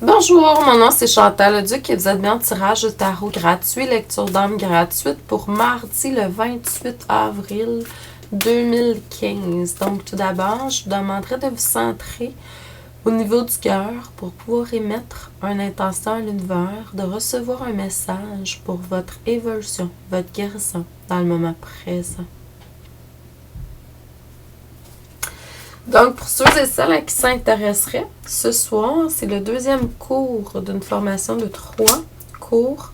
Bonjour, mon nom c'est Chantal Leduc et vous êtes bien en tirage de tarot gratuit, lecture d'âme gratuite pour mardi le 28 avril 2015. Donc tout d'abord, je vous demanderai de vous centrer au niveau du cœur pour pouvoir émettre une intention à l'univers, de recevoir un message pour votre évolution, votre guérison dans le moment présent. Donc, pour ceux et celles à qui ça intéresserait, ce soir, c'est le deuxième cours d'une formation de 3 cours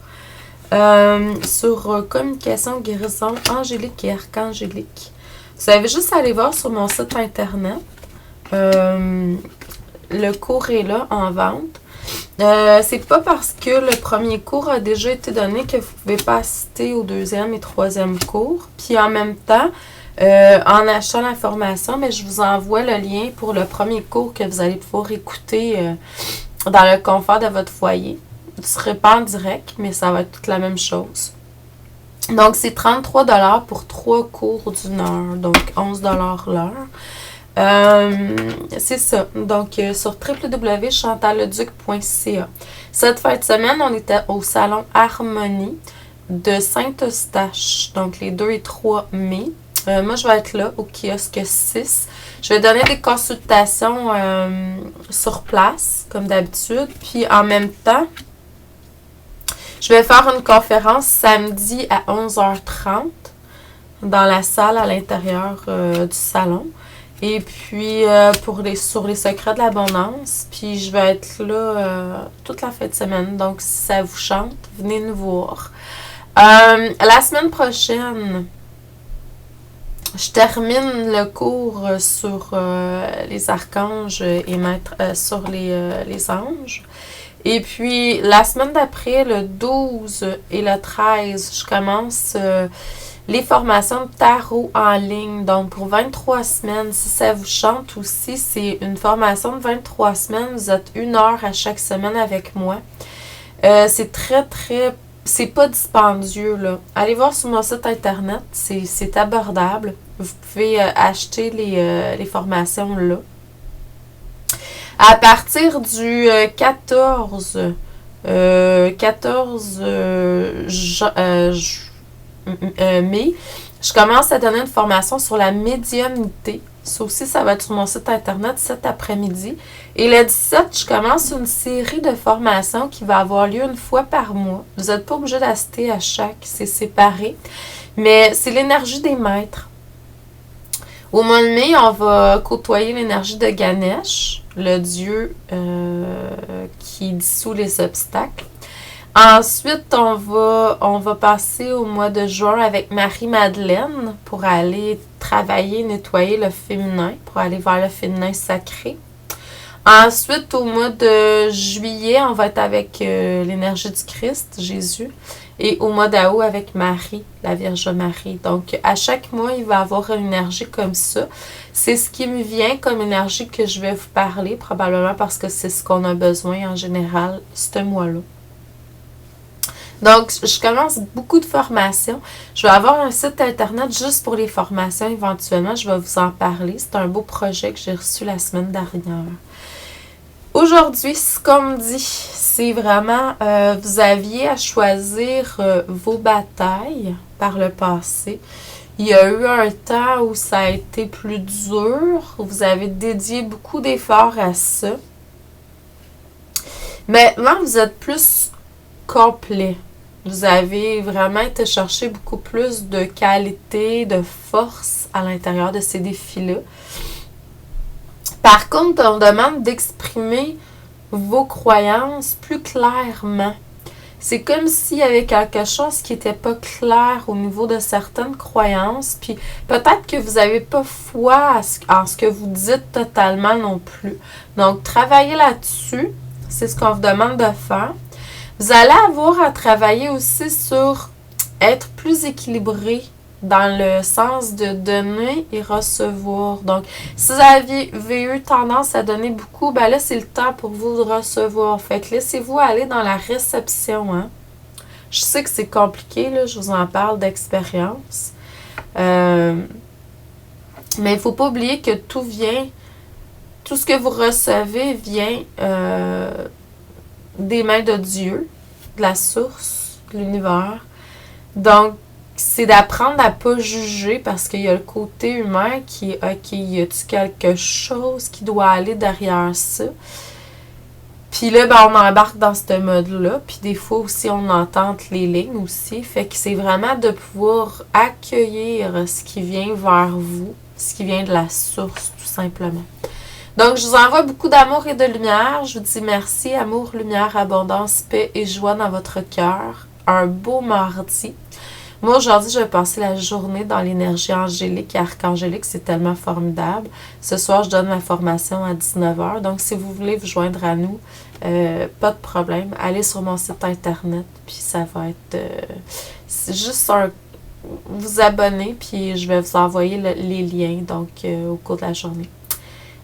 sur communication, guérison, angélique et archangélique. Vous avez juste à aller voir sur mon site internet. Le cours est là en vente. C'est pas parce que le premier cours a déjà été donné que vous ne pouvez pas assister au deuxième et troisième cours. Puis en même temps, en achetant la formation, mais je vous envoie le lien pour le premier cours que vous allez pouvoir écouter dans le confort de votre foyer. Vous ne serez pas en direct, mais ça va être toute la même chose. Donc, c'est 33$ pour 3 cours d'1 heure, donc 11$ l'heure. C'est ça. Donc, sur www.chantalleduc.ca. Cette fin de semaine, on était au salon Harmonie de Saint-Eustache, donc les 2 et 3 mai. Moi, je vais être là au kiosque 6. Je vais donner des consultations sur place, comme d'habitude. Puis, en même temps, je vais faire une conférence samedi à 11h30 dans la salle à l'intérieur du salon. Et puis, sur les secrets de l'abondance. Puis, je vais être là toute la fin de semaine. Donc, si ça vous chante, venez nous voir. La semaine prochaine, je termine le cours sur les archanges et sur les anges. Et puis, la semaine d'après, le 12 et le 13, je commence les formations de tarot en ligne. Donc, pour 23 semaines, si ça vous chante aussi, c'est une formation de 23 semaines. Vous êtes 1 heure à chaque semaine avec moi. C'est c'est pas dispendieux, là. Allez voir sur mon site internet, c'est abordable. Vous pouvez acheter les formations là. À partir du 14 mai, je commence à donner une formation sur la médiumnité. Ça aussi, ça va être sur mon site internet cet après-midi. Et le 17, je commence une série de formations qui va avoir lieu une fois par mois. Vous n'êtes pas obligé d'assister à chaque, c'est séparé. Mais c'est l'énergie des maîtres. Au mois de mai, on va côtoyer l'énergie de Ganesh, le dieu qui dissout les obstacles. Ensuite, on va passer au mois de juin avec Marie-Madeleine pour aller travailler, nettoyer le féminin, pour aller vers le féminin sacré. Ensuite, au mois de juillet, on va être avec l'énergie du Christ, Jésus. Et au mois d'août, avec Marie, la Vierge Marie. Donc, à chaque mois, il va y avoir une énergie comme ça. C'est ce qui me vient comme énergie que je vais vous parler, probablement parce que c'est ce qu'on a besoin en général ce mois-là. Donc, je commence beaucoup de formations. Je vais avoir un site internet juste pour les formations éventuellement. Je vais vous en parler. C'est un beau projet que j'ai reçu la semaine dernière. Aujourd'hui, comme dit, c'est vraiment, vous aviez à choisir vos batailles par le passé. Il y a eu un temps où ça a été plus dur. Vous avez dédié beaucoup d'efforts à ça. Maintenant, vous êtes plus complet. Vous avez vraiment été chercher beaucoup plus de qualité, de force à l'intérieur de ces défis-là. Par contre, on demande d'exprimer vos croyances plus clairement. C'est comme s'il y avait quelque chose qui n'était pas clair au niveau de certaines croyances, puis peut-être que vous n'avez pas foi en ce que vous dites totalement non plus. Donc, travaillez là-dessus, c'est ce qu'on vous demande de faire. Vous allez avoir à travailler aussi sur être plus équilibré dans le sens de donner et recevoir. Donc, si vous avez eu tendance à donner beaucoup, ben là, c'est le temps pour vous de recevoir. Fait que laissez-vous aller dans la réception, hein. Je sais que c'est compliqué, là, je vous en parle d'expérience. Mais il ne faut pas oublier que tout ce que vous recevez vient des mains de Dieu, de la source, de l'univers. Donc, c'est d'apprendre à pas juger parce qu'il y a le côté humain qui est OK, y a-tu quelque chose qui doit aller derrière ça? Puis là, ben, on embarque dans ce mode-là. Puis des fois aussi, on entend entre les lignes aussi. Fait que c'est vraiment de pouvoir accueillir ce qui vient vers vous, ce qui vient de la source, tout simplement. Donc, je vous envoie beaucoup d'amour et de lumière. Je vous dis merci, amour, lumière, abondance, paix et joie dans votre cœur. Un beau mardi. Moi, aujourd'hui, je vais passer la journée dans l'énergie angélique et archangélique. C'est tellement formidable. Ce soir, je donne ma formation à 19h. Donc, si vous voulez vous joindre à nous, pas de problème. Allez sur mon site internet, puis ça va être c'est juste vous abonner, puis je vais vous envoyer les liens donc au cours de la journée.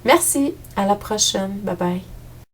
Merci, à la prochaine. Bye bye.